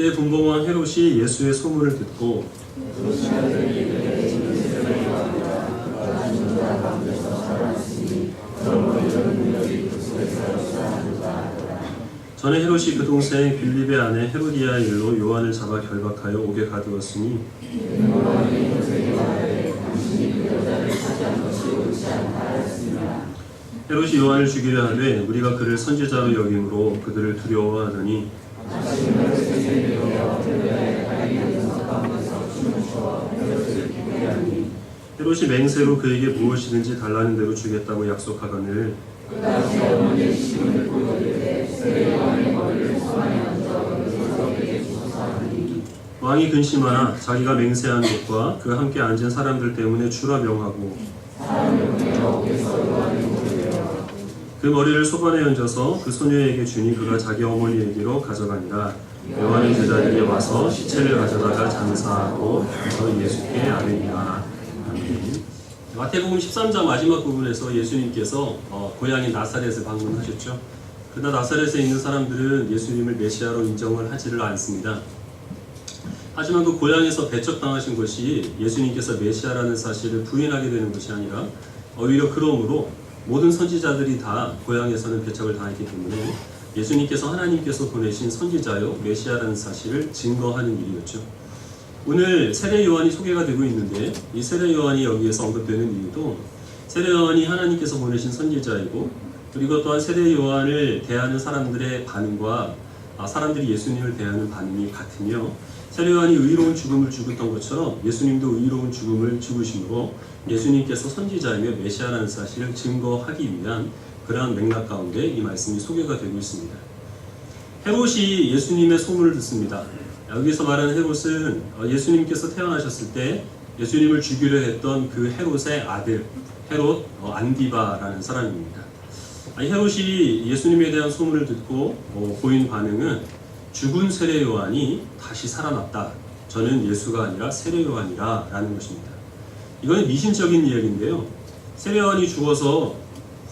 이때 분봉왕 헤롯이 예수의 소문을 듣고 전에 헤롯이 그 동생 빌립의 아내 헤로디아의 일로 요한을 잡아 결박하여 옥에 가두었으니 헤롯이 요한을 죽이려 하되 우리가 그를 선지자로 여김으로 그들을 두려워하더니 헤롯이 맹세로 그에게 무엇이든지 달라는 대로 주겠다고 약속하거늘 왕이 근심하나 자기가 맹세한 것과 그 함께 앉은 사람들 때문에 주라 명하고 그 머리를 소반에 얹어서 그 소녀에게 주니 그가 자기 어머니에게로 가져가니라. 요한의 제자들이 와서 시체를 가져다가 장사하고 예수께 아뢰니라. 마태복음 13장 마지막 부분에서 예수님께서 고향인 나사렛을 방문하셨죠. 그러나 나사렛에 있는 사람들은 예수님을 메시아로 인정을 하지를 않습니다. 하지만 그 고향에서 배척당하신 것이 예수님께서 메시아라는 사실을 부인하게 되는 것이 아니라 오히려 그러므로 모든 선지자들이 다 고향에서는 배척을 당했기 때문에 예수님께서 하나님께서 보내신 선지자요 메시아라는 사실을 증거하는 일이었죠. 오늘 세례 요한이 소개가 되고 있는데 이 세례 요한이 여기에서 언급되는 이유도 세례 요한이 하나님께서 보내신 선지자이고 그리고 또한 세례 요한을 대하는 사람들의 반응과 사람들이 예수님을 대하는 반응이 같으며 세례 요한이 의로운 죽음을 죽었던 것처럼 예수님도 의로운 죽음을 죽으심으로 예수님께서 선지자이며 메시아라는 사실을 증거하기 위한 그러한 맥락 가운데 이 말씀이 소개가 되고 있습니다. 헤롯이 예수님의 소문을 듣습니다. 여기서 말하는 헤롯은 예수님께서 태어나셨을 때 예수님을 죽이려 했던 그 헤롯의 아들 헤롯 안디바라는 사람입니다. 헤롯이 예수님에 대한 소문을 듣고 보인 반응은 죽은 세례 요한이 다시 살아났다. 저는 예수가 아니라 세례 요한이라 라는 것입니다. 이거는 미신적인 이야기인데요. 세례 요한이 죽어서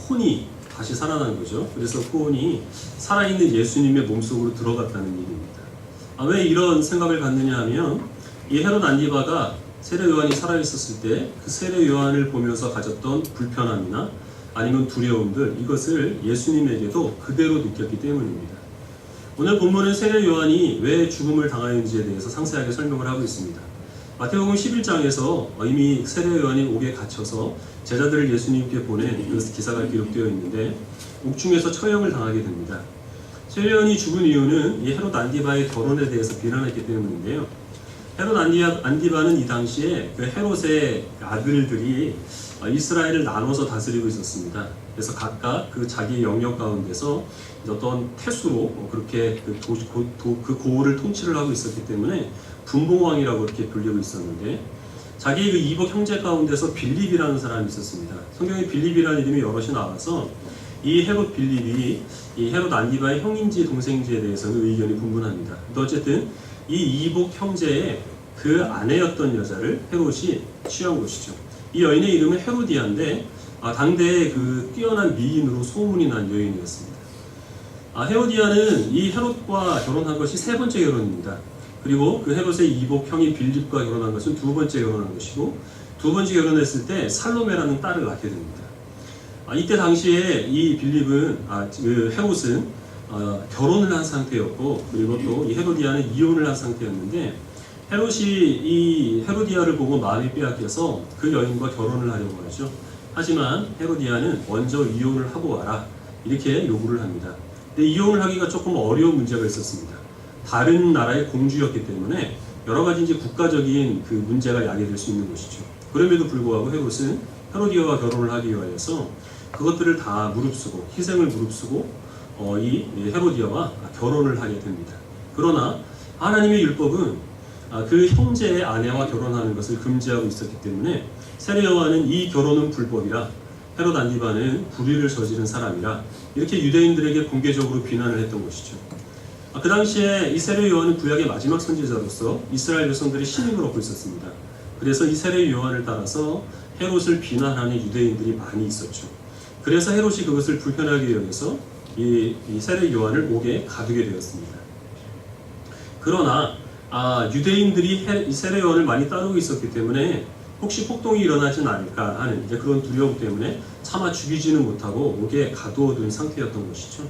혼이 다시 살아난 거죠. 그래서 그 혼이 살아있는 예수님의 몸속으로 들어갔다는 얘기입니다. 왜 이런 생각을 갖느냐 하면 이 헤롯 안디바가 세례 요한이 살아있었을 때 그 세례 요한을 보면서 가졌던 불편함이나 아니면 두려움들 이것을 예수님에게도 그대로 느꼈기 때문입니다. 오늘 본문은 세례 요한이 왜 죽음을 당하였는지에 대해서 상세하게 설명을 하고 있습니다. 마태복음 11장에서 이미 세례 요한이 옥에 갇혀서 제자들을 예수님께 보낸 그 기사가 기록되어 있는데 옥중에서 처형을 당하게 됩니다. 세례 요한이 죽은 이유는 이 헤롯 안디바의 결혼에 대해서 비난했기 때문인데요. 헤롯 안디바는 이 당시에 그 헤롯의 아들들이 이스라엘을 나눠서 다스리고 있었습니다. 그래서 각각 그 자기 영역 가운데서 어떤 태수로 그렇게 그 고을을 통치를 하고 있었기 때문에 분봉왕이라고 이렇게 불리고 있었는데 자기 그 이복 형제 가운데서 빌립이라는 사람이 있었습니다. 성경에 빌립이라는 이름이 여럿이 나와서 이 헤롯 빌립이 이 헤롯 안디바의 형인지 동생인지에 대해서는 의견이 분분합니다. 어쨌든 이 이복 형제의 그 아내였던 여자를 헤롯이 취한 것이죠. 이 여인의 이름은 헤로디아인데 당대의 그 뛰어난 미인으로 소문이 난 여인이었습니다. 헤로디아는 이 헤롯과 결혼한 것이 세 번째 결혼입니다. 그리고 그 헤롯의 이복 형인 빌립과 결혼한 것은 두 번째 결혼한 것이고 두 번째 결혼했을 때 살로메라는 딸을 낳게 됩니다. 이때 당시에 이 빌립은 그 헤롯은 결혼을 한 상태였고 그리고 또 이 헤로디아는 이혼을 한 상태였는데 헤롯이 이 헤로디아를 보고 마음이 빼앗겨서 그 여인과 결혼을 하려고 하죠. 하지만 헤로디아는 먼저 이혼을 하고 와라 이렇게 요구를 합니다. 근데 이혼을 하기가 조금 어려운 문제가 있었습니다. 다른 나라의 공주였기 때문에 여러 가지 이제 국가적인 그 문제가 야기될 수 있는 것이죠. 그럼에도 불구하고 헤롯은 헤로디아와 결혼을 하기 위해서 그것들을 다 무릅쓰고 희생을 무릅쓰고 이 헤로디아와 결혼을 하게 됩니다. 그러나 하나님의 율법은 그 형제의 아내와 결혼하는 것을 금지하고 있었기 때문에 세례 요한은 이 결혼은 불법이라 헤롯 안디바는 불의를 저지른 사람이라 이렇게 유대인들에게 공개적으로 비난을 했던 것이죠. 그 당시에 이 세례 요한은 구약의 마지막 선지자로서 이스라엘 백성들의 신임을 얻고 있었습니다. 그래서 이 세례 요한을 따라서 헤롯을 비난하는 유대인들이 많이 있었죠. 그래서 헤롯이 그것을 불편하게 여겨서 이 세례 요한을 옥에 가두게 되었습니다. 그러나 유대인들이 이 세례 요한을 많이 따르고 있었기 때문에 혹시 폭동이 일어나진 않을까 하는 이제 그런 두려움 때문에 차마 죽이지는 못하고 목에 가두어둔 상태였던 것이죠.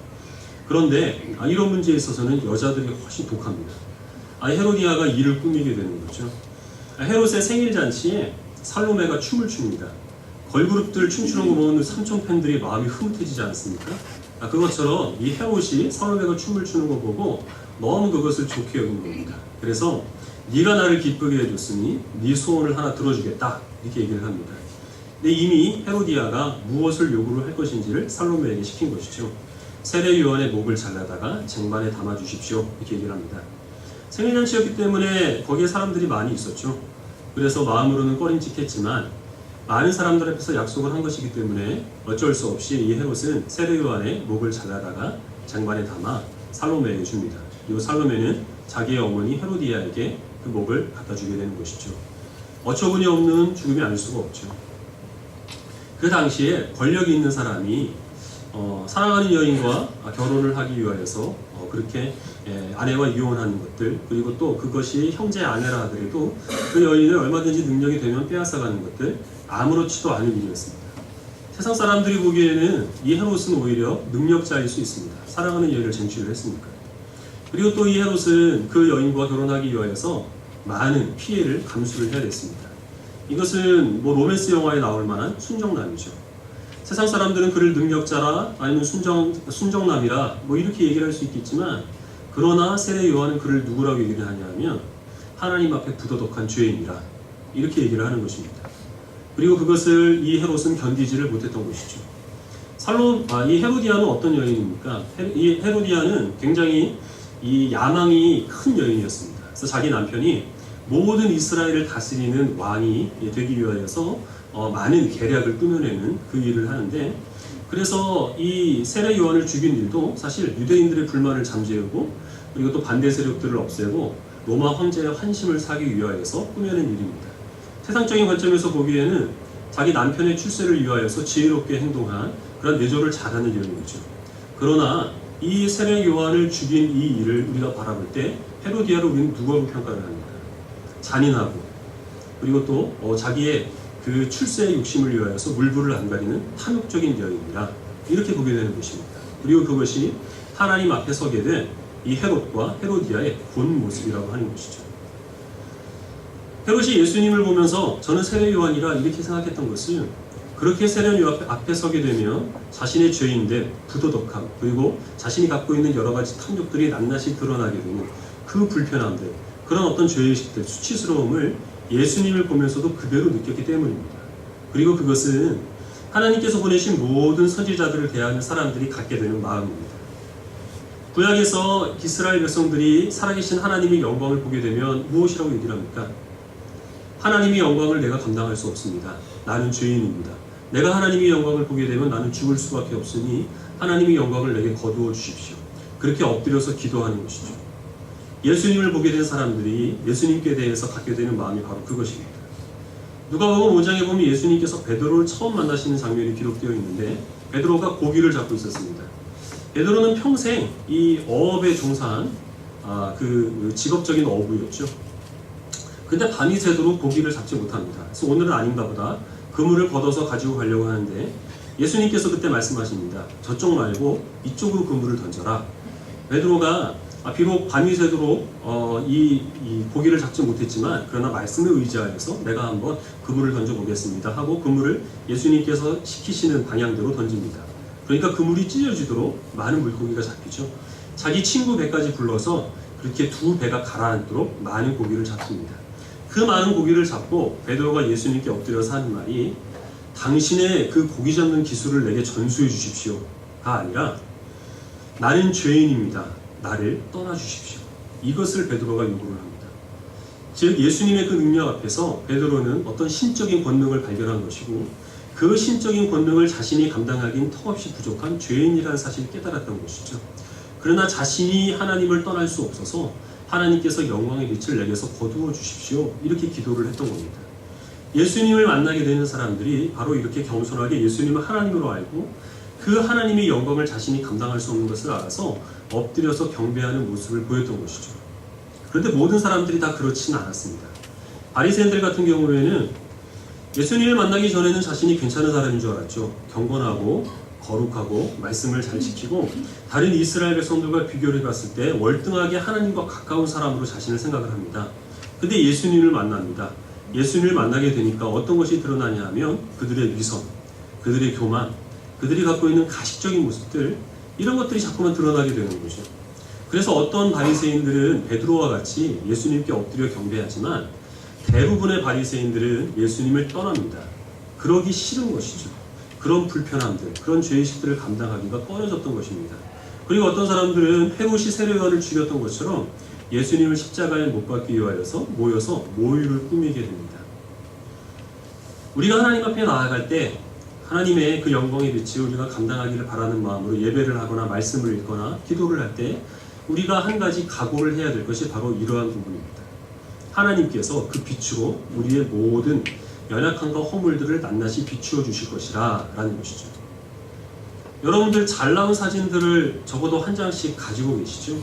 그런데 이런 문제에 있어서는 여자들이 훨씬 독합니다. 헤로디아가 이를 꾸미게 되는 거죠. 헤롯의 생일 잔치에 살로메가 춤을 춥니다. 걸그룹들 춤추는 거 보면 삼촌 팬들이 마음이 흐뭇해지지 않습니까? 그것처럼 이 헤롯이 살로메가 춤을 추는 거 보고 너무 그것을 좋게 여긴 겁니다. 그래서 네가 나를 기쁘게 해줬으니 네 소원을 하나 들어주겠다 이렇게 얘기를 합니다. 근데 이미 헤로디아가 무엇을 요구를 할 것인지를 살로메에게 시킨 것이죠. 세례 요한의 목을 잘라다가 쟁반에 담아 주십시오 이렇게 얘기를 합니다. 생일잔치였기 때문에 거기에 사람들이 많이 있었죠. 그래서 마음으로는 꺼림칙했지만 많은 사람들 앞에서 약속을 한 것이기 때문에 어쩔 수 없이 이 헤롯은 세례 요한의 목을 잘라다가 쟁반에 담아 살로메에게 줍니다. 그리고 살로메는 자기의 어머니 헤로디아에게 그 목을 갖다 주게 되는 것이죠. 어처구니 없는 죽음이 아닐 수가 없죠. 그 당시에 권력이 있는 사람이 사랑하는 여인과 결혼을 하기 위하여서 그렇게 아내와 이혼하는 것들, 그리고 또 그것이 형제 아내라 하더라도 그 여인을 얼마든지 능력이 되면 빼앗아가는 것들, 아무렇지도 않은 일이었습니다. 세상 사람들이 보기에는 이 헤롯은 오히려 능력자일 수 있습니다. 사랑하는 여인을 쟁취를 했으니까. 그리고 또 이 헤롯은 그 여인과 결혼하기 위하여서 많은 피해를 감수를 해야 됐습니다. 이것은 로맨스 영화에 나올 만한 순정남이죠. 세상 사람들은 그를 능력자라 아니면 순정남이라 이렇게 얘기를 할 수 있겠지만, 그러나 세례 요한은 그를 누구라고 얘기를 하냐면 하나님 앞에 부도덕한 죄인이라 이렇게 얘기를 하는 것입니다. 그리고 그것을 이 헤롯은 견디지를 못했던 것이죠. 이 헤로디아는 어떤 여인입니까? 이 헤로디아는 굉장히 이 야망이 큰 여인이었습니다. 그래서 자기 남편이 모든 이스라엘을 다스리는 왕이 되기 위하여서 많은 계략을 꾸며내는 그 일을 하는데, 그래서 이 세례 요한을 죽인 일도 사실 유대인들의 불만을 잠재우고 그리고 또 반대 세력들을 없애고 로마 황제의 환심을 사기 위하여서 꾸며낸 일입니다. 세상적인 관점에서 보기에는 자기 남편의 출세를 위하여서 지혜롭게 행동한 그런 내조를 잘하는 여인이죠. 그러나 이 세례 요한을 죽인 이 일을 우리가 바라볼 때 헤로디아를 우리는 누구라고 평가를 합니다. 잔인하고, 그리고 또 자기의 그 출세의 욕심을 위하여서 물불을 안 가리는 탐욕적인 여인이라 이렇게 보게 되는 것입니다. 그리고 그것이 하나님 앞에 서게 된 이 헤롯과 헤로디아의 본 모습이라고 하는 것이죠. 헤롯이 예수님을 보면서 저는 세례 요한이라 이렇게 생각했던 것은, 그렇게 세례 요한 앞에 서게 되면 자신의 죄인된 부도덕함, 그리고 자신이 갖고 있는 여러 가지 탐욕들이 낱낱이 드러나게 되는 그 불편함들, 그런 어떤 죄의식들, 수치스러움을 예수님을 보면서도 그대로 느꼈기 때문입니다. 그리고 그것은 하나님께서 보내신 모든 선지자들을 대하는 사람들이 갖게 되는 마음입니다. 구약에서 이스라엘 백성들이 살아계신 하나님의 영광을 보게 되면 무엇이라고 얘기를 합니까? 하나님의 영광을 내가 감당할 수 없습니다. 나는 죄인입니다. 내가 하나님의 영광을 보게 되면 나는 죽을 수밖에 없으니 하나님의 영광을 내게 거두어 주십시오. 그렇게 엎드려서 기도하는 것이죠. 예수님을 보게 된 사람들이 예수님께 대해서 갖게 되는 마음이 바로 그것입니다. 누가복음 5장에 보면 예수님께서 베드로를 처음 만나시는 장면이 기록되어 있는데, 베드로가 고기를 잡고 있었습니다. 베드로는 평생 이 어업에 종사한 그 직업적인 어부였죠. 근데 밤이 새도록 고기를 잡지 못합니다. 그래서 오늘은 아닌가 보다 그물을 걷어서 가지고 가려고 하는데, 예수님께서 그때 말씀하십니다. 저쪽 말고 이쪽으로 그물을 던져라. 베드로가 비록 밤이 새도록 이 고기를 잡지 못했지만, 그러나 말씀에 의지하여서 내가 한번 그물을 던져보겠습니다 하고 그물을 예수님께서 시키시는 방향대로 던집니다. 그러니까 그물이 찢어지도록 많은 물고기가 잡히죠. 자기 친구 배까지 불러서 그렇게 두 배가 가라앉도록 많은 고기를 잡습니다. 그 많은 고기를 잡고 베드로가 예수님께 엎드려서 하는 말이, 당신의 그 고기 잡는 기술을 내게 전수해 주십시오가 아니라, 나는 죄인입니다. 나를 떠나주십시오. 이것을 베드로가 요구를 합니다. 즉 예수님의 그 능력 앞에서 베드로는 어떤 신적인 권능을 발견한 것이고, 그 신적인 권능을 자신이 감당하기는 턱없이 부족한 죄인이라는 사실을 깨달았던 것이죠. 그러나 자신이 하나님을 떠날 수 없어서 하나님께서 영광의 빛을 내게서 거두어 주십시오, 이렇게 기도를 했던 겁니다. 예수님을 만나게 되는 사람들이 바로 이렇게 겸손하게 예수님을 하나님으로 알고 그 하나님의 영광을 자신이 감당할 수 없는 것을 알아서 엎드려서 경배하는 모습을 보였던 것이죠. 그런데 모든 사람들이 다 그렇지는 않았습니다. 바리새인들 같은 경우에는 예수님을 만나기 전에는 자신이 괜찮은 사람인 줄 알았죠. 경건하고 거룩하고 말씀을 잘 지키고 다른 이스라엘 백성들과 비교를 해봤을 때 월등하게 하나님과 가까운 사람으로 자신을 생각을 합니다. 근데 예수님을 만납니다. 예수님을 만나게 되니까 어떤 것이 드러나냐 하면 그들의 위선, 그들의 교만, 그들이 갖고 있는 가식적인 모습들, 이런 것들이 자꾸만 드러나게 되는 거죠. 그래서 어떤 바리새인들은 베드로와 같이 예수님께 엎드려 경배하지만 대부분의 바리새인들은 예수님을 떠납니다. 그러기 싫은 것이죠. 그런 불편함들, 그런 죄의식들을 감당하기가 꺼려졌던 것입니다. 그리고 어떤 사람들은 헤롯이 세례요한을 죽였던 것처럼 예수님을 십자가에 못 박기 위하여서 모여서 모유를 꾸미게 됩니다. 우리가 하나님 앞에 나아갈 때 하나님의 그 영광의 빛이 우리가 감당하기를 바라는 마음으로 예배를 하거나 말씀을 읽거나 기도를 할 때 우리가 한 가지 각오를 해야 될 것이 바로 이러한 부분입니다. 하나님께서 그 빛으로 우리의 모든 연약함과 허물들을 낱낱이 비추어 주실 것이라 라는 것이죠. 여러분들 잘 나온 사진들을 적어도 한 장씩 가지고 계시죠?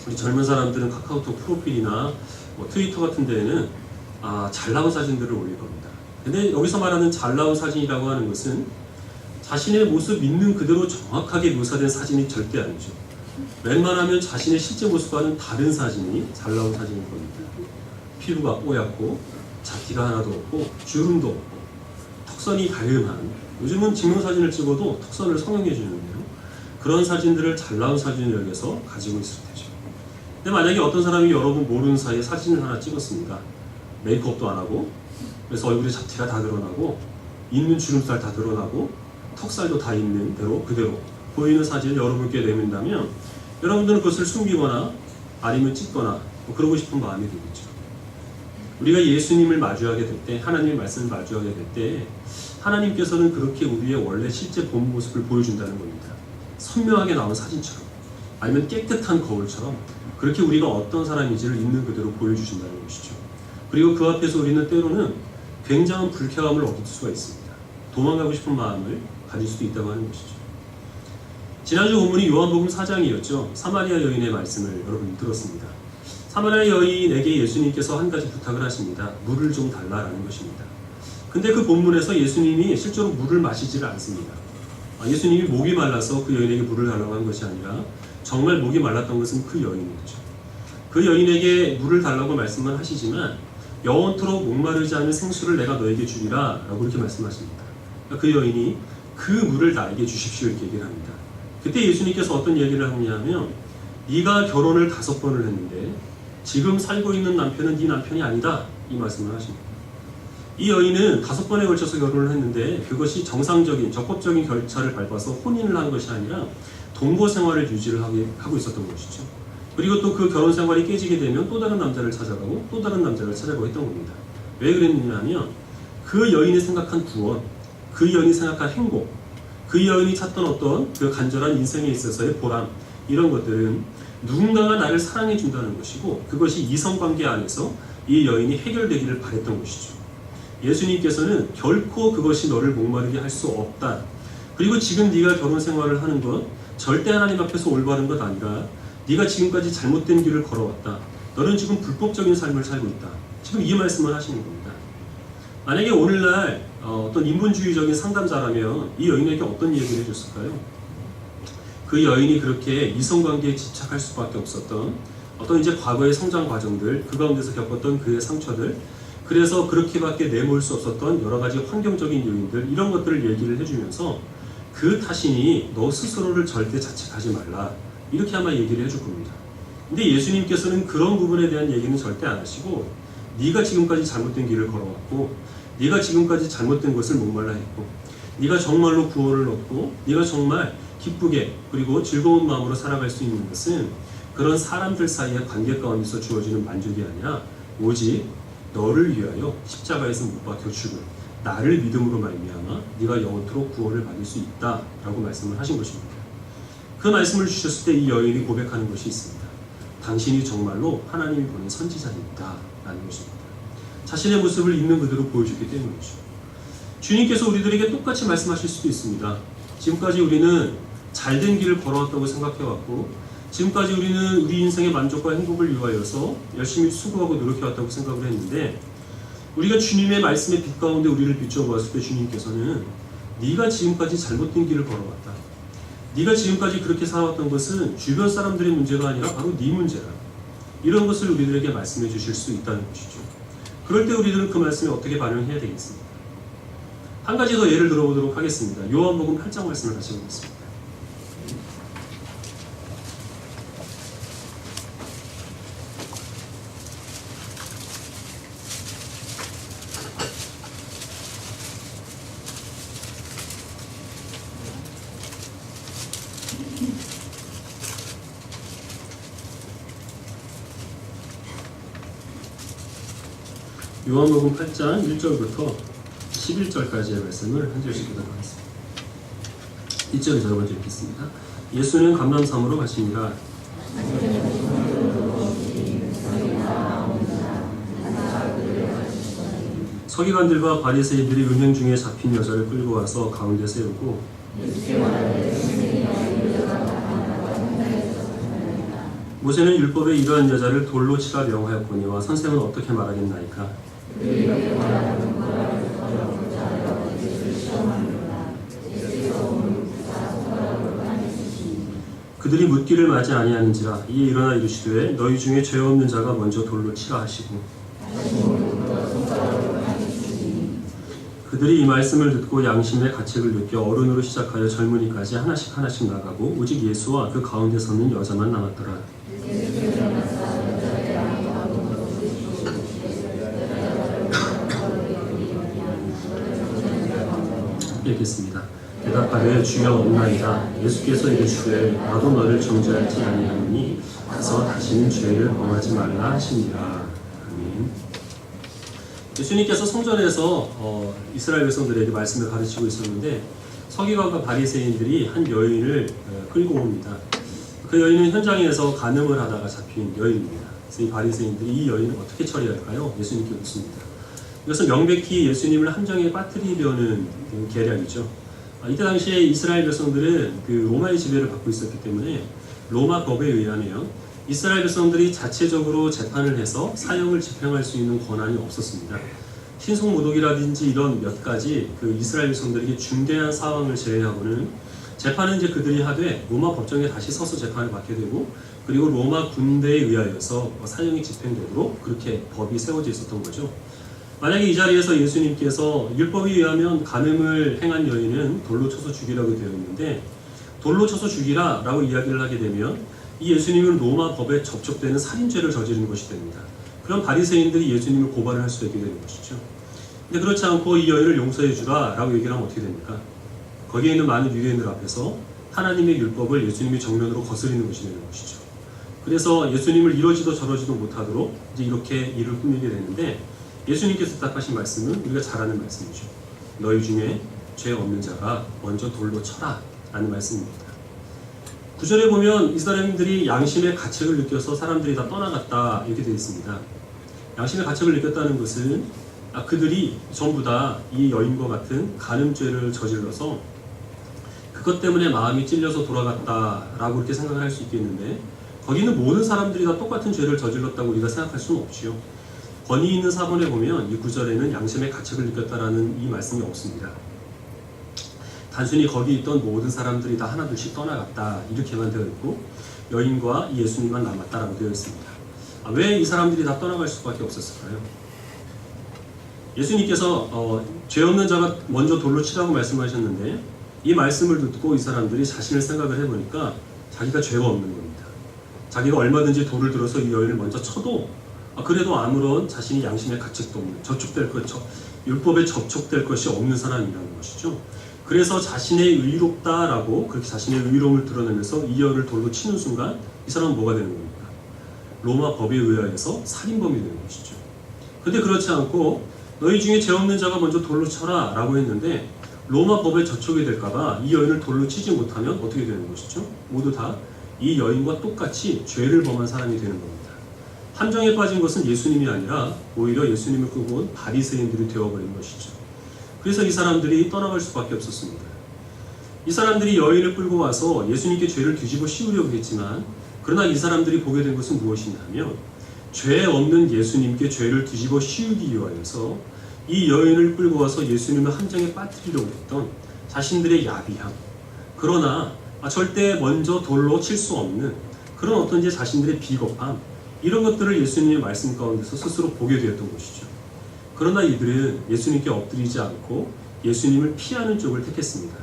우리 젊은 사람들은 카카오톡 프로필이나 트위터 같은 데에는 잘 나온 사진들을 올릴 겁니다. 근데 여기서 말하는 잘 나온 사진이라고 하는 것은 자신의 모습 있는 그대로 정확하게 묘사된 사진이 절대 아니죠. 웬만하면 자신의 실제 모습과는 다른 사진이 잘 나온 사진일 겁니다. 피부가 뽀얗고 잡티가 하나도 없고 주름도 없고 턱선이 가름한, 요즘은 증명사진을 찍어도 턱선을 성형해 주는데요. 그런 사진들을 잘 나온 사진을 여기서 가지고 있을 테죠. 근데 만약에 어떤 사람이 여러분 모르는 사이에 사진을 하나 찍었습니다. 메이크업도 안 하고, 그래서 얼굴에 잡티가 다 드러나고 있는 주름살 다 드러나고 턱살도 다 있는 대로 그대로 보이는 사진을 여러분께 내민다면 여러분들은 그것을 숨기거나 아니면 찍거나 그러고 싶은 마음이 들겠죠. 우리가 예수님을 마주하게 될 때, 하나님의 말씀을 마주하게 될 때 하나님께서는 그렇게 우리의 원래 실제 본 모습을 보여준다는 겁니다. 선명하게 나온 사진처럼, 아니면 깨끗한 거울처럼 그렇게 우리가 어떤 사람인지를 있는 그대로 보여주신다는 것이죠. 그리고 그 앞에서 우리는 때로는 굉장한 불쾌감을 얻을 수가 있습니다. 도망가고 싶은 마음을 가질 수도 있다고 하는 것이죠. 지난주 본문이 요한복음 4장이었죠. 사마리아 여인의 말씀을 여러분이 들었습니다. 사마리아 여인에게 예수님께서 한 가지 부탁을 하십니다. 물을 좀 달라라는 것입니다. 근데 그 본문에서 예수님이 실제로 물을 마시지를 않습니다. 예수님이 목이 말라서 그 여인에게 물을 달라고 한 것이 아니라 정말 목이 말랐던 것은 그 여인이었죠. 그 여인에게 물을 달라고 말씀은 하시지만 영원토록 목마르지 않은 생수를 내가 너에게 주리라 라고 이렇게 말씀하십니다. 그 여인이 그 물을 나에게 주십시오 이렇게 얘기를 합니다. 그때 예수님께서 어떤 얘기를 하냐면 네가 결혼을 5번을 했는데 지금 살고 있는 남편은 네 남편이 아니다 이 말씀을 하십니다. 이 여인은 5번에 걸쳐서 결혼을 했는데 그것이 정상적인 적법적인 절차를 밟아서 혼인을 한 것이 아니라 동거 생활을 유지를 하고 있었던 것이죠. 그리고 또 그 결혼 생활이 깨지게 되면 또 다른 남자를 찾아가고 또 다른 남자를 찾아가고 했던 겁니다. 왜 그랬느냐 하면 그 여인이 생각한 구원, 그 여인이 생각한 행복, 그 여인이 찾던 어떤 그 간절한 인생에 있어서의 보람, 이런 것들은 누군가가 나를 사랑해 준다는 것이고 그것이 이성관계 안에서 이 여인이 해결되기를 바랬던 것이죠. 예수님께서는 결코 그것이 너를 목마르게 할 수 없다. 그리고 지금 네가 결혼 생활을 하는 것 절대 하나님 앞에서 올바른 것 아니라 네가 지금까지 잘못된 길을 걸어왔다. 너는 지금 불법적인 삶을 살고 있다. 지금 이 말씀을 하시는 겁니다. 만약에 오늘날 어떤 인본주의적인 상담자라면 이 여인에게 어떤 얘기를 해줬을까요? 그 여인이 그렇게 이성관계에 집착할 수밖에 없었던 어떤 이제 과거의 성장 과정들, 그 가운데서 겪었던 그의 상처들, 그래서 그렇게밖에 내몰 수 없었던 여러 가지 환경적인 요인들, 이런 것들을 얘기를 해주면서 그 탓이니 너 스스로를 절대 자책하지 말라. 이렇게 아마 얘기를 해줄 겁니다. 근데 예수님께서는 그런 부분에 대한 얘기는 절대 안 하시고 네가 지금까지 잘못된 길을 걸어왔고 네가 지금까지 잘못된 것을 목말라 했고 네가 정말로 구원을 얻고 네가 정말 기쁘게 그리고 즐거운 마음으로 살아갈 수 있는 것은 그런 사람들 사이의 관계 가운데서 주어지는 만족이 아니라 오직 너를 위하여 십자가에서 못 박혀 죽은 나를 믿음으로 말미암아 네가 영원토록 구원을 받을 수 있다라고 말씀을 하신 것입니다. 그 말씀을 주셨을 때 이 여인이 고백하는 것이 있습니다. 당신이 정말로 하나님이 보낸 선지자입니다 라는 것입니다. 자신의 모습을 있는 그대로 보여주기 때문이죠. 주님께서 우리들에게 똑같이 말씀하실 수도 있습니다. 지금까지 우리는 잘된 길을 걸어왔다고 생각해왔고 지금까지 우리는 우리 인생의 만족과 행복을 위하여서 열심히 수고하고 노력해왔다고 생각을 했는데, 우리가 주님의 말씀의 빛 가운데 우리를 비춰보았을 때 주님께서는 네가 지금까지 잘못된 길을 걸어왔다. 네가 지금까지 그렇게 살아왔던 것은 주변 사람들의 문제가 아니라 바로 네 문제다. 이런 것을 우리들에게 말씀해 주실 수 있다는 것이죠. 그럴 때 우리들은 그 말씀에 어떻게 반응해야 되겠습니까? 한 가지 더 예를 들어보도록 하겠습니다. 요한복음 8장 말씀을 같이 보겠습니다. 요한복음 8장 1절부터 11절까지의 말씀을 한 절씩 보도록 하겠습니다. 1절을 저를 먼저 읽겠습니다. 예수는 감람산으로 가십니다. 서기관들과 바리새인들이 음행 중에 잡힌 여자를 끌고 와서 가운데 세우고 모세는 율법에 이러한 여자를 돌로 치라 명하였거니와 선생은 어떻게 말하겠나이까? 그들이 묻기를 마지 아니하는지라. 이에 일어나 이르시되 너희 중에 죄 없는 자가 먼저 돌로 치라 하시고, 그들이 이 말씀을 듣고 양심의 가책을 느껴 어른으로 시작하여 젊은이까지 하나씩 나가고 오직 예수와 그 가운데 서는 여자만 남았더라. 읽겠습니다. 대답하되 주여 없나이다. 예수께서 이르시되 나도 너를 정죄하지 아니하노니 가서 다시는 죄를 범하지 말라 하시니라. 아멘. 예수님께서 성전에서 이스라엘 백성들에게 말씀을 가르치고 있었는데, 서기관과 바리새인들이 한 여인을 끌고 옵니다. 그 여인은 현장에서 간음을 하다가 잡힌 여인입니다. 그래서 이 바리새인들이 이 여인을 어떻게 처리할까요? 예수님께 묻습니다. 이것은 명백히 예수님을 함정에 빠뜨리려는 계략이죠. 이때 당시에 이스라엘 백성들은 그 로마의 지배를 받고 있었기 때문에 로마 법에 의하면 이스라엘 백성들이 자체적으로 재판을 해서 사형을 집행할 수 있는 권한이 없었습니다. 신속모독이라든지 이런 몇 가지 그 이스라엘 백성들에게 중대한 사항을 제외하고는 재판은 이제 그들이 하되 로마 법정에 다시 서서 재판을 받게 되고, 그리고 로마 군대에 의하여서 사형이 집행되도록 그렇게 법이 세워져 있었던 거죠. 만약에 이 자리에서 예수님께서 율법에 의하면 간음을 행한 여인은 돌로 쳐서 죽이라고 되어 있는데, 돌로 쳐서 죽이라 라고 이야기를 하게 되면 이 예수님은 로마 법에 접촉되는 살인죄를 저지른 것이 됩니다. 그럼 바리새인들이 예수님을 고발을 할 수 있게 되는 것이죠. 근데 그렇지 않고 이 여인을 용서해 주라 라고 얘기를 하면 어떻게 됩니까? 거기에 있는 많은 유대인들 앞에서 하나님의 율법을 예수님이 정면으로 거스리는 것이 되는 것이죠. 그래서 예수님을 이러지도 저러지도 못하도록 이제 이렇게 일을 꾸미게 되는데, 예수님께서 대답하신 말씀은 우리가 잘 아는 말씀이죠. 너희 중에 죄 없는 자가 먼저 돌로 쳐라 라는 말씀입니다. 9절에 보면 이 사람들이 양심의 가책을 느껴서 사람들이 다 떠나갔다 이렇게 되어 있습니다. 양심의 가책을 느꼈다는 것은 그들이 전부 다 이 여인과 같은 간음죄를 저질러서 그것 때문에 마음이 찔려서 돌아갔다라고 이렇게 생각을 할 수 있겠는데, 거기는 모든 사람들이 다 똑같은 죄를 저질렀다고 우리가 생각할 수는 없지요. 권위 있는 사본에 보면 이 9절에는 양심의 가책을 느꼈다라는 이 말씀이 없습니다. 단순히 거기 있던 모든 사람들이 다 하나둘씩 떠나갔다 이렇게만 되어 있고, 여인과 예수님만 남았다라고 되어 있습니다. 왜 이 사람들이 다 떠나갈 수밖에 없었을까요? 예수님께서 죄 없는 자가 먼저 돌로 치라고 말씀하셨는데, 이 말씀을 듣고 이 사람들이 자신을 생각을 해보니까 자기가 죄가 없는 겁니다. 자기가 얼마든지 돌을 들어서 이 여인을 먼저 쳐도 그래도 아무런 자신이 양심의 가책도 없는, 율법에 접촉될 것이 없는 사람이라는 것이죠. 그래서 자신의 의롭다라고 그렇게 자신의 의로움을 드러내면서 이 여인을 돌로 치는 순간 이 사람은 뭐가 되는 겁니까? 로마 법에 의하여서 살인범이 되는 것이죠. 근데 그렇지 않고 너희 중에 죄 없는 자가 먼저 돌로 쳐라 라고 했는데, 로마 법에 저촉이 될까봐 이 여인을 돌로 치지 못하면 어떻게 되는 것이죠? 모두 다 이 여인과 똑같이 죄를 범한 사람이 되는 겁니다. 함정에 빠진 것은 예수님이 아니라 오히려 예수님을 끌고 온 바리새인들이 되어버린 것이죠. 그래서 이 사람들이 떠나갈 수밖에 없었습니다. 이 사람들이 여인을 끌고 와서 예수님께 죄를 뒤집어 씌우려고 했지만 그러나 이 사람들이 보게 된 것은 무엇이냐면 죄 없는 예수님께 죄를 뒤집어 씌우기 위하여서 이 여인을 끌고 와서 예수님을 함정에 빠뜨리려고 했던 자신들의 야비함, 그러나 절대 먼저 돌로 칠 수 없는 그런 어떤 이제 자신들의 비겁함, 이런 것들을 예수님의 말씀 가운데서 스스로 보게 되었던 것이죠. 그러나 이들은 예수님께 엎드리지 않고 예수님을 피하는 쪽을 택했습니다.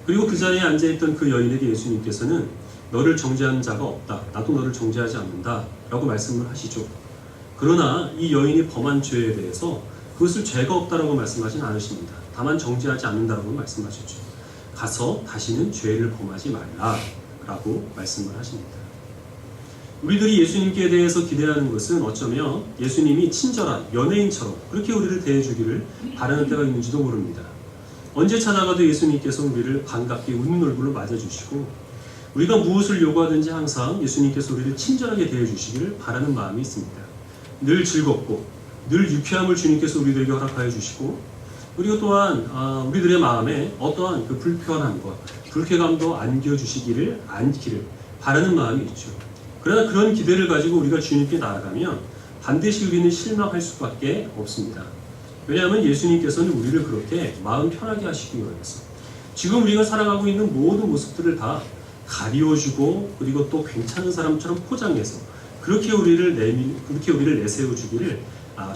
그리고 그 자리에 앉아있던 그 여인에게 예수님께서는 너를 정죄하는 자가 없다, 나도 너를 정죄하지 않는다 라고 말씀을 하시죠. 그러나 이 여인이 범한 죄에 대해서 그것을 죄가 없다라고 말씀하진 않으십니다. 다만 정죄하지 않는다라고 말씀하셨죠. 가서 다시는 죄를 범하지 말라 라고 말씀을 하십니다. 우리들이 예수님께 대해서 기대하는 것은 어쩌면 예수님이 친절한 연예인처럼 그렇게 우리를 대해주기를 바라는 때가 있는지도 모릅니다. 언제 찾아가도 예수님께서 우리를 반갑게 웃는 얼굴로 맞아주시고 우리가 무엇을 요구하든지 항상 예수님께서 우리를 친절하게 대해주시기를 바라는 마음이 있습니다. 늘 즐겁고 늘 유쾌함을 주님께서 우리들에게 허락하여 주시고, 그리고 또한 우리들의 마음에 어떠한 그 불편한 것, 불쾌감도 안기를 바라는 마음이 있죠. 그러나 그런 기대를 가지고 우리가 주님께 나아가면 반드시 우리는 실망할 수밖에 없습니다. 왜냐하면 예수님께서는 우리를 그렇게 마음 편하게 하시기 위해서 지금 우리가 살아가고 있는 모든 모습들을 다 가리워주고 그리고 또 괜찮은 사람처럼 포장해서 그렇게 우리를 내세워주기를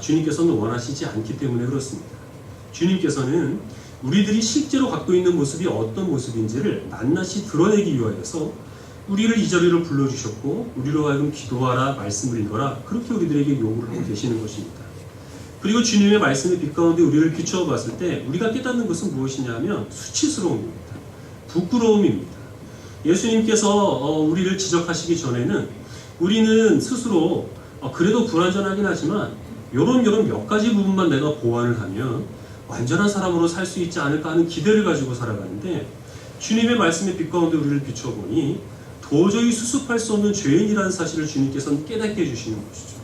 주님께서는 원하시지 않기 때문에 그렇습니다. 주님께서는 우리들이 실제로 갖고 있는 모습이 어떤 모습인지를 낱낱이 드러내기 위하여서 우리를 이 자리로 불러주셨고 우리로 하여금 기도하라, 말씀을 읽어라, 그렇게 우리들에게 요구를 하고 계시는 것입니다. 그리고 주님의 말씀의 빛 가운데 우리를 비추어 봤을 때 우리가 깨닫는 것은 무엇이냐면 수치스러움입니다. 부끄러움입니다. 예수님께서 우리를 지적하시기 전에는 우리는 스스로 그래도 불완전하긴 하지만 요런 몇 가지 부분만 내가 보완을 하면 완전한 사람으로 살 수 있지 않을까 하는 기대를 가지고 살아가는데, 주님의 말씀의 빛 가운데 우리를 비춰보니 도저히 수습할 수 없는 죄인이라는 사실을 주님께서는 깨닫게 해주시는 것이죠.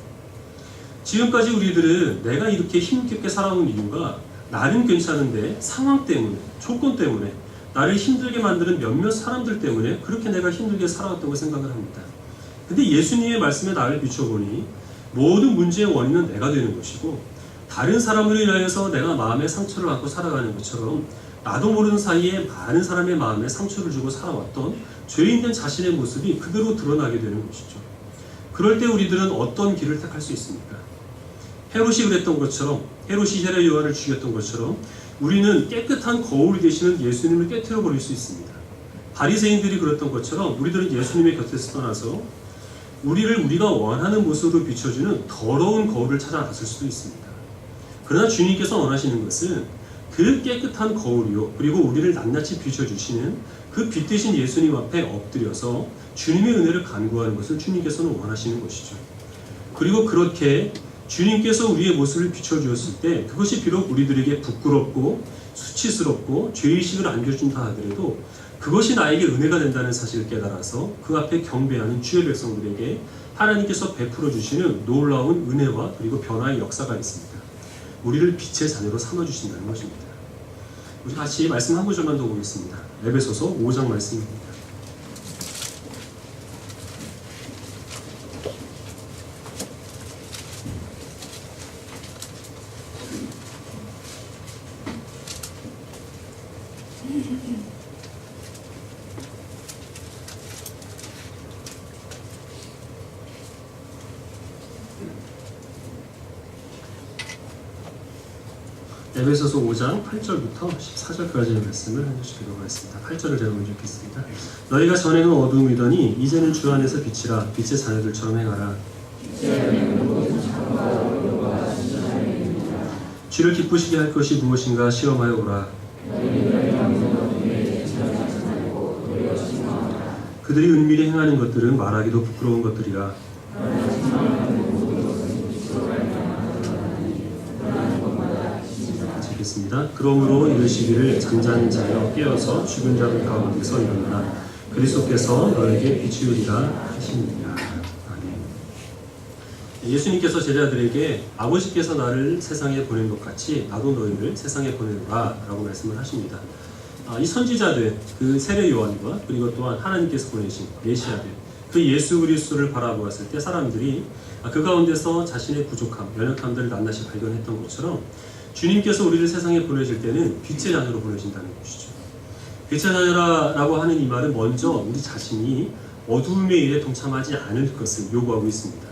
지금까지 우리들은 내가 이렇게 힘겹게 살아온 이유가 나는 괜찮은데 상황 때문에, 조건 때문에, 나를 힘들게 만드는 몇몇 사람들 때문에 그렇게 내가 힘들게 살아왔다고 생각을 합니다. 근데 예수님의 말씀에 나를 비춰보니 모든 문제의 원인은 내가 되는 것이고, 다른 사람으로 인하여서 내가 마음의 상처를 안고 살아가는 것처럼 나도 모르는 사이에 많은 사람의 마음에 상처를 주고 살아왔던 죄인된 자신의 모습이 그대로 드러나게 되는 것이죠. 그럴 때 우리들은 어떤 길을 택할 수 있습니까? 헤롯이 그랬던 것처럼, 헤롯이 헤롯 요한을 죽였던 것처럼 우리는 깨끗한 거울이 되시는 예수님을 깨트려 버릴 수 있습니다. 바리새인들이 그랬던 것처럼 우리들은 예수님의 곁에서 떠나서 우리가 원하는 모습으로 비춰주는 더러운 거울을 찾아 나설 수도 있습니다. 그러나 주님께서 원하시는 것은 그 깨끗한 거울이요, 그리고 우리를 낱낱이 비춰주시는 그 빛 대신 예수님 앞에 엎드려서 주님의 은혜를 간구하는 것을 주님께서는 원하시는 것이죠. 그리고 그렇게 주님께서 우리의 모습을 비춰주었을 때 그것이 비록 우리들에게 부끄럽고 수치스럽고 죄의식을 안겨준다 하더라도 그것이 나에게 은혜가 된다는 사실을 깨달아서 그 앞에 경배하는 주의 백성들에게 하나님께서 베풀어 주시는 놀라운 은혜와 그리고 변화의 역사가 있습니다. 우리를 빛의 자녀로 삼아주신다는 것입니다. 우리 같이 말씀 한 구절만 더 보겠습니다. 에베소서 5장 말씀입니다. 에베소서 5장 8절부터 14절까지의 말씀을 한 절씩 읽어보겠습니다. 8절을 제가 먼저 읽겠습니다. 너희가 전에는 어두움이더니 이제는 주 안에서 빛이라, 빛의 자녀들처럼 행하라. 주를 기쁘시게 할 것이 무엇인가 시험하여 오라. 그들이 은밀히 행하는 것들은 말하기도 부끄러운 것들이라. 습니다. 그러므로 이르시기를 잠자는 자여 깨어서 죽은 자들 가운데서 일어나라. 그리스도께서 너에게 비추으리라 하시니라. 아멘. 예수님께서 제자들에게 아버지께서 나를 세상에 보낸 것 같이 나도 너희를 세상에 보내노라 라고 말씀을 하십니다. 이 선지자들, 그 세례 요한과 그리고 또한 하나님께서 보내신 메시아들, 그 예수 그리스도를 바라보았을 때 사람들이 그 가운데서 자신의 부족함, 연약함들을 낱낱이 발견했던 것처럼 주님께서 우리를 세상에 보내실 때는 빛의 자녀로 보내신다는 것이죠. 빛의 자녀라고 하는 이 말은 먼저 우리 자신이 어두움의 일에 동참하지 않을 것을 요구하고 있습니다.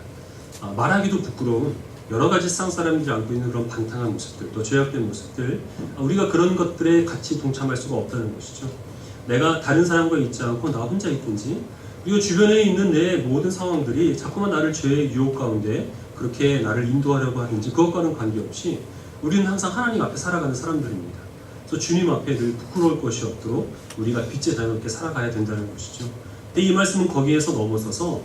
말하기도 부끄러운 여러 가지 세상 사람들이 안고 있는 그런 방탕한 모습들, 또 죄악된 모습들, 우리가 그런 것들에 같이 동참할 수가 없다는 것이죠. 내가 다른 사람과 있지 않고 나 혼자 있든지, 그리고 주변에 있는 내 모든 상황들이 자꾸만 나를 죄의 유혹 가운데 그렇게 나를 인도하려고 하든지 그것과는 관계없이 우리는 항상 하나님 앞에 살아가는 사람들입니다. 그래서 주님 앞에 늘 부끄러울 것이 없도록 우리가 빛의 자녀롭게 살아가야 된다는 것이죠. 근데 이 말씀은 거기에서 넘어서서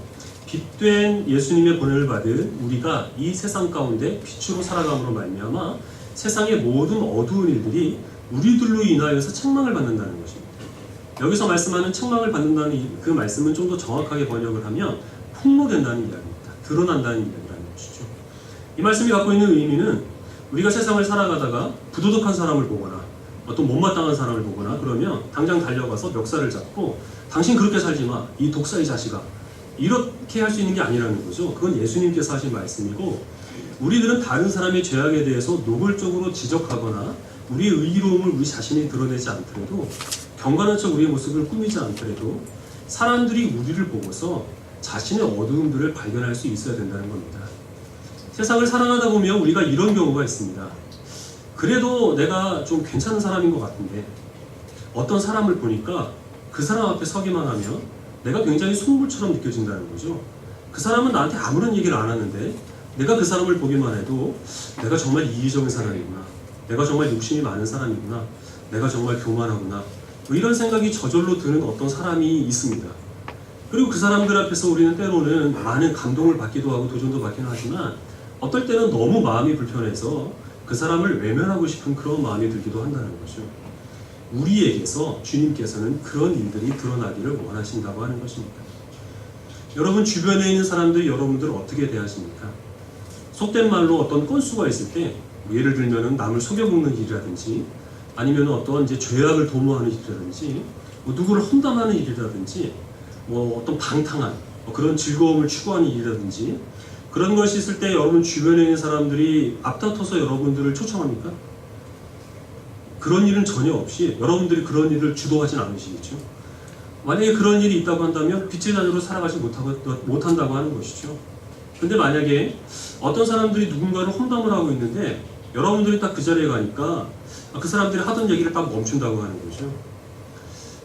빛된 예수님의 보냄을 받은 우리가 이 세상 가운데 빛으로 살아감으로 말미암아 세상의 모든 어두운 일들이 우리들로 인하여서 책망을 받는다는 것입니다. 여기서 말씀하는 책망을 받는다는 그 말씀은 좀 더 정확하게 번역을 하면 폭로된다는 이야기입니다. 드러난다는 이야기라는 것이죠. 이 말씀이 갖고 있는 의미는 우리가 세상을 살아가다가 부도덕한 사람을 보거나 어떤 못마땅한 사람을 보거나 그러면 당장 달려가서 멱살을 잡고 당신 그렇게 살지 마, 이 독사의 자식아, 이렇게 할 수 있는 게 아니라는 거죠. 그건 예수님께서 하신 말씀이고, 우리들은 다른 사람의 죄악에 대해서 노골적으로 지적하거나 우리의 의로움을 우리 자신이 드러내지 않더라도, 경건한 척 우리의 모습을 꾸미지 않더라도 사람들이 우리를 보고서 자신의 어두움들을 발견할 수 있어야 된다는 겁니다. 세상을 살아가다 보면 우리가 이런 경우가 있습니다. 그래도 내가 좀 괜찮은 사람인 것 같은데 어떤 사람을 보니까 그 사람 앞에 서기만 하면 내가 굉장히 속물처럼 느껴진다는 거죠. 그 사람은 나한테 아무런 얘기를 안 하는데 내가 그 사람을 보기만 해도 내가 정말 이기적인 사람이구나, 내가 정말 욕심이 많은 사람이구나, 내가 정말 교만하구나, 뭐 이런 생각이 저절로 드는 어떤 사람이 있습니다. 그리고 그 사람들 앞에서 우리는 때로는 많은 감동을 받기도 하고 도전도 받기는 하지만 어떨 때는 너무 마음이 불편해서 그 사람을 외면하고 싶은 그런 마음이 들기도 한다는 거죠. 우리에게서 주님께서는 그런 일들이 드러나기를 원하신다고 하는 것입니다. 여러분 주변에 있는 사람들이 여러분들을 어떻게 대하십니까? 속된 말로 어떤 건수가 있을 때, 예를 들면 남을 속여먹는 일이라든지 아니면 어떤 이제 죄악을 도모하는 일이라든지 누구를 험담하는 일이라든지 어떤 방탕한 그런 즐거움을 추구하는 일이라든지 그런 것이 있을 때 여러분 주변에 있는 사람들이 앞다퉈서 여러분들을 초청합니까? 그런 일은 전혀 없이 여러분들이 그런 일을 주도하진 않으시겠죠. 만약에 그런 일이 있다고 한다면 빛의 자녀로 살아가지 못한다고 하는 것이죠. 근데 만약에 어떤 사람들이 누군가를 험담을 하고 있는데 여러분들이 딱 그 자리에 가니까 그 사람들이 하던 얘기를 딱 멈춘다고 하는 거죠.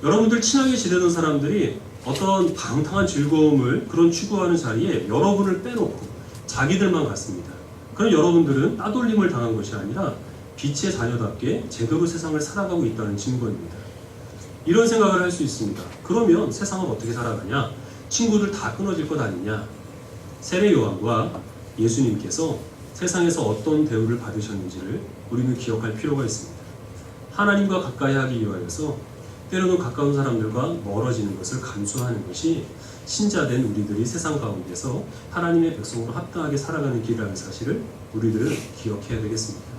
여러분들 친하게 지내던 사람들이 어떤 방탕한 즐거움을 그런 추구하는 자리에 여러분을 빼놓고 자기들만 갔습니다. 그럼 여러분들은 따돌림을 당한 것이 아니라 빛의 자녀답게 제대로 세상을 살아가고 있다는 증거입니다. 이런 생각을 할 수 있습니다. 그러면 세상은 어떻게 살아가냐? 친구들 다 끊어질 것 아니냐? 세례 요한과 예수님께서 세상에서 어떤 대우를 받으셨는지를 우리는 기억할 필요가 있습니다. 하나님과 가까이 하기 위하여서 때로는 가까운 사람들과 멀어지는 것을 감수하는 것이 신자된 우리들이 세상 가운데서 하나님의 백성으로 합당하게 살아가는 길이라는 사실을 우리들은 기억해야 되겠습니다.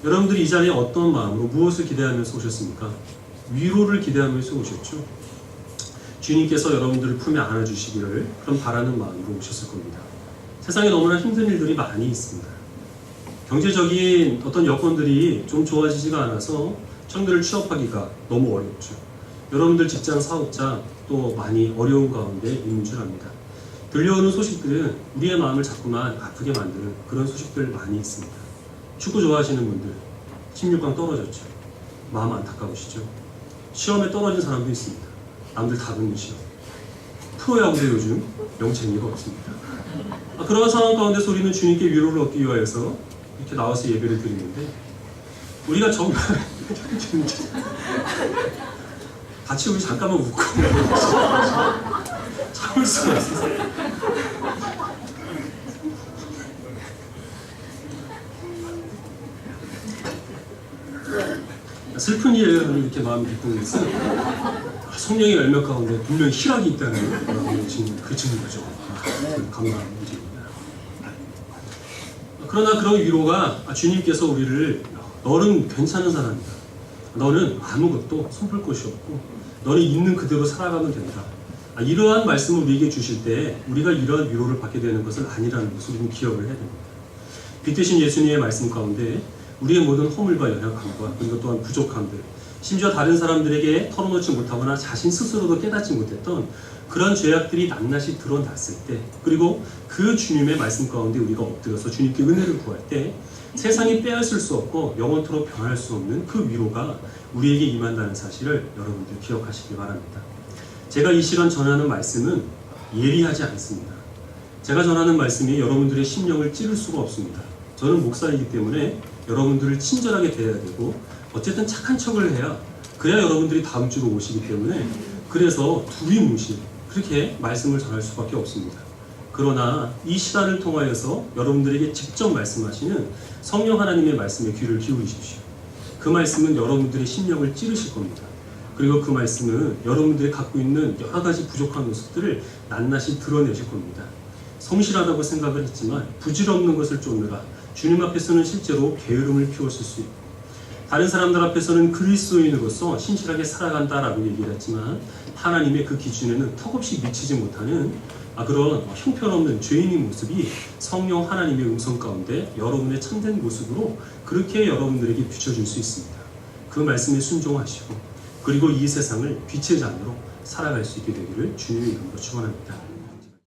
여러분들이 이 자리에 어떤 마음으로 무엇을 기대하면서 오셨습니까? 위로를 기대하면서 오셨죠. 주님께서 여러분들을 품에 안아주시기를 그런 바라는 마음으로 오셨을 겁니다. 세상에 너무나 힘든 일들이 많이 있습니다. 경제적인 어떤 여건들이 좀 좋아지지가 않아서 청년을 취업하기가 너무 어렵죠. 여러분들 직장, 사업자 또 많이 어려운 가운데 있는 줄 압니다. 들려오는 소식들은 우리의 마음을 자꾸만 아프게 만드는 그런 소식들 많이 있습니다. 축구 좋아하시는 분들 16강 떨어졌죠. 마음 안타까우시죠. 시험에 떨어진 사람도 있습니다. 남들 다 붙는 시험. 프로야구도 요즘 명재미가 없습니다. 그런 상황 가운데서 우리는 주님께 위로를 얻기 위하여서 이렇게 나와서 예배를 드리는데 우리가 정말 같이 우리 잠깐만 웃고 참을 수가 없어요. 슬픈 일을 이렇게 마음이 기쁘는 것은 성령의 열매 가운데 분명히 희락이 있다는 그 증거죠. 감사한 일입니다. 그러나 그런 위로가 주님께서 우리를 너는 괜찮은 사람이다. 너는 아무것도 손볼 것이 없고 너는 있는 그대로 살아가면 된다. 이러한 말씀을 우리에게 주실 때 우리가 이러한 위로를 받게 되는 것은 아니라는 것을 우리는 기억을 해야 됩니다. 빛되신 예수님의 말씀 가운데 우리의 모든 허물과 연약함과 그리고 또한 부족함들, 심지어 다른 사람들에게 털어놓지 못하거나 자신 스스로도 깨닫지 못했던 그런 죄악들이 낱낱이 드러났을 때, 그리고 그 주님의 말씀 가운데 우리가 엎드려서 주님께 은혜를 구할 때 세상이 빼앗을 수 없고 영원토록 변할 수 없는 그 위로가 우리에게 임한다는 사실을 여러분들 기억하시기 바랍니다. 제가 이 시간 전하는 말씀은 예리하지 않습니다. 제가 전하는 말씀이 여러분들의 심령을 찌를 수가 없습니다. 저는 목사이기 때문에 여러분들을 친절하게 대해야 되고 어쨌든 착한 척을 해야 그래야 여러분들이 다음 주로 오시기 때문에, 그래서 두리뭉실 그렇게 말씀을 전할 수밖에 없습니다. 그러나 이 시간을 통하여서 여러분들에게 직접 말씀하시는 성령 하나님의 말씀에 귀를 기울이십시오. 그 말씀은 여러분들의 심령을 찌르실 겁니다. 그리고 그 말씀은 여러분들이 갖고 있는 여러 가지 부족한 모습들을 낱낱이 드러내실 겁니다. 성실하다고 생각을 했지만 부질없는 것을 쫓느라 주님 앞에서는 실제로 게으름을 피웠을 수 있고, 다른 사람들 앞에서는 그리스도인으로서 신실하게 살아간다라고 얘기를 했지만 하나님의 그 기준에는 턱없이 미치지 못하는 그런 형편없는 죄인의 모습이 성령 하나님의 음성 가운데 여러분의 참된 모습으로 그렇게 여러분들에게 비춰질 수 있습니다. 그 말씀에 순종하시고 그리고 이 세상을 빛의 잔으로 살아갈 수 있게 되기를 주님의 이름으로 축원합니다.